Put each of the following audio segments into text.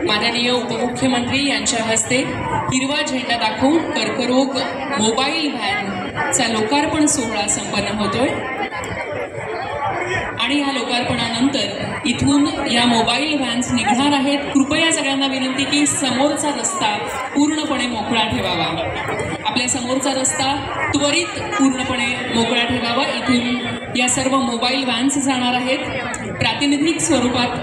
माननीय उपमुख्यमंत्री यांच्या हस्ते हिरवा झेंडा दाखवून कर्करोग मोबाईल व्हॅनचा लोकार्पण सोहळा संपन्न होतोय आणि या लोकार्पणानंतर इथून या मोबाईल व्हॅन्स निघणार आहेत। कृपया सगळ्यांना विनंती की समोरचा रस्ता पूर्णपणे मोकळा ठेवावा। आपल्या समोरचा रस्ता त्वरित पूर्णपणे मोकळा ठेवावा। इथून या सर्व मोबाईल व्हॅन्स जाणार आहेत। प्रातिनिधिक स्वरूपात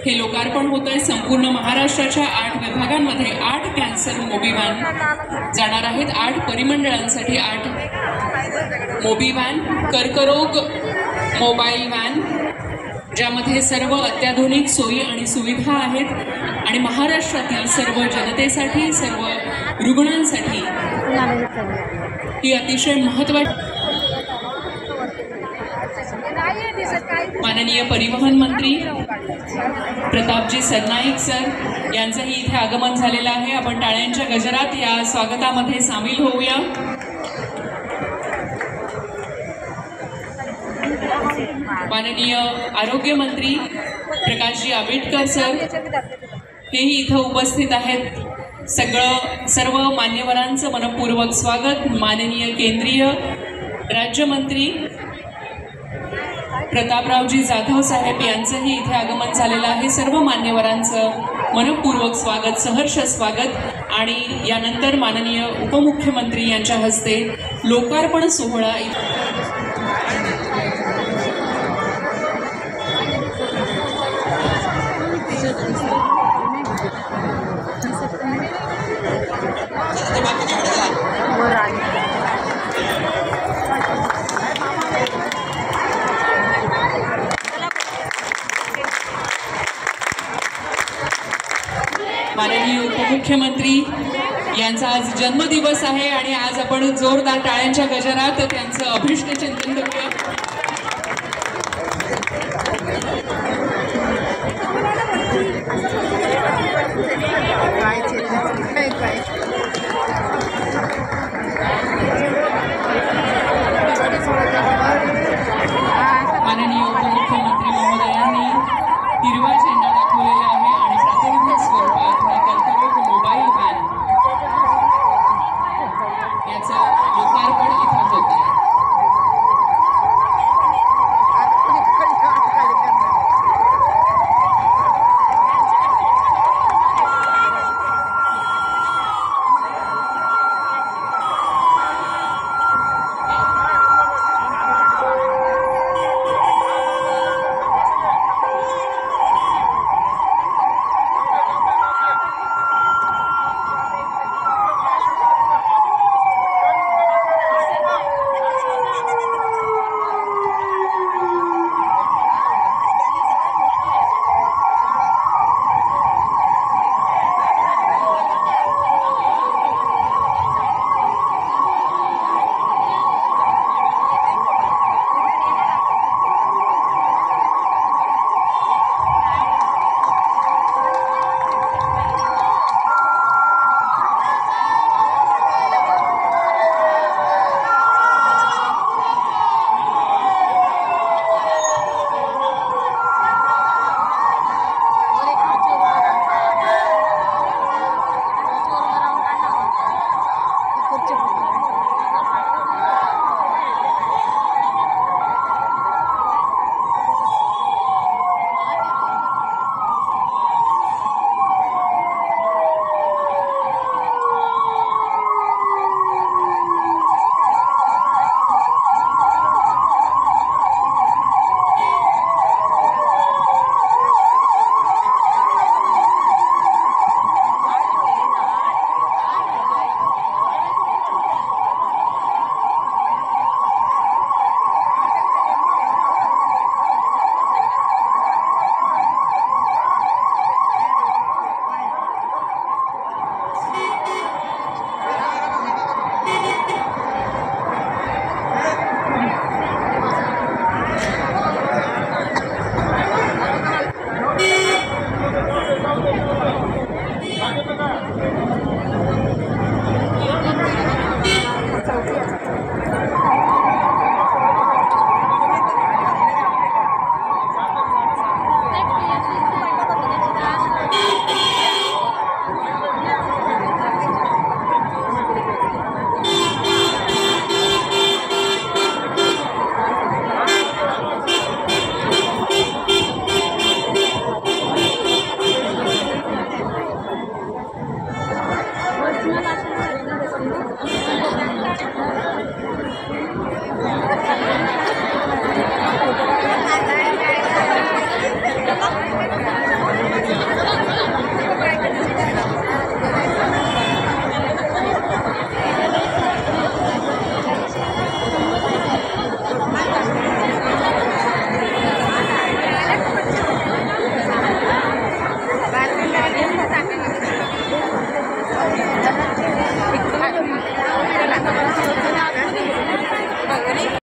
हे लोकार्पण होत आहे। संपूर्ण महाराष्ट्राच्या 8 विभागांमध्ये 8 कॅन्सर मोबी व्हॅन जाणार आहेत। 8 परिमंडळांसाठी 8 मोबी व्हॅन, कर्करोग मोबाईल व्हॅन, ज्यामध्ये सर्व अत्याधुनिक सोयी आणि सुविधा आहेत आणि महाराष्ट्रातील सर्व जनतेसाठी, सर्व रुग्णांसाठी ही अतिशय महत्त्वाची। माननीय परिवहन मंत्री प्रतापजी सरनाईक सर यांचंही इथे आगमन झालेलं आहे। आपण टाळ्यांच्या गजरात या स्वागतामध्ये सामील होऊया। माननीय आरोग्य मंत्री प्रकाशजी आंबेडकर सर हेही इथं उपस्थित आहेत। सर्व मान्यवरांचं मनपूर्वक स्वागत। माननीय केंद्रीय राज्यमंत्री प्रतापरावजी जाधव साहेब यांचंही इथे आगमन झालेलं आहे। सर्व मान्यवरांचं मनपूर्वक स्वागत, सहर्ष स्वागत। आणि यानंतर माननीय उपमुख्यमंत्री यांच्या हस्ते लोकार्पण सोहळा माननीय उपमुख्यमंत्री यांचा आज जन्मदिवस आहे आणि आज आपण जोरदार टाळ्यांच्या गजरात त्यांचं अभिष्ट चिंतन करूया। माननीय उपमुख्यमंत्री महोदयांनी हिरवा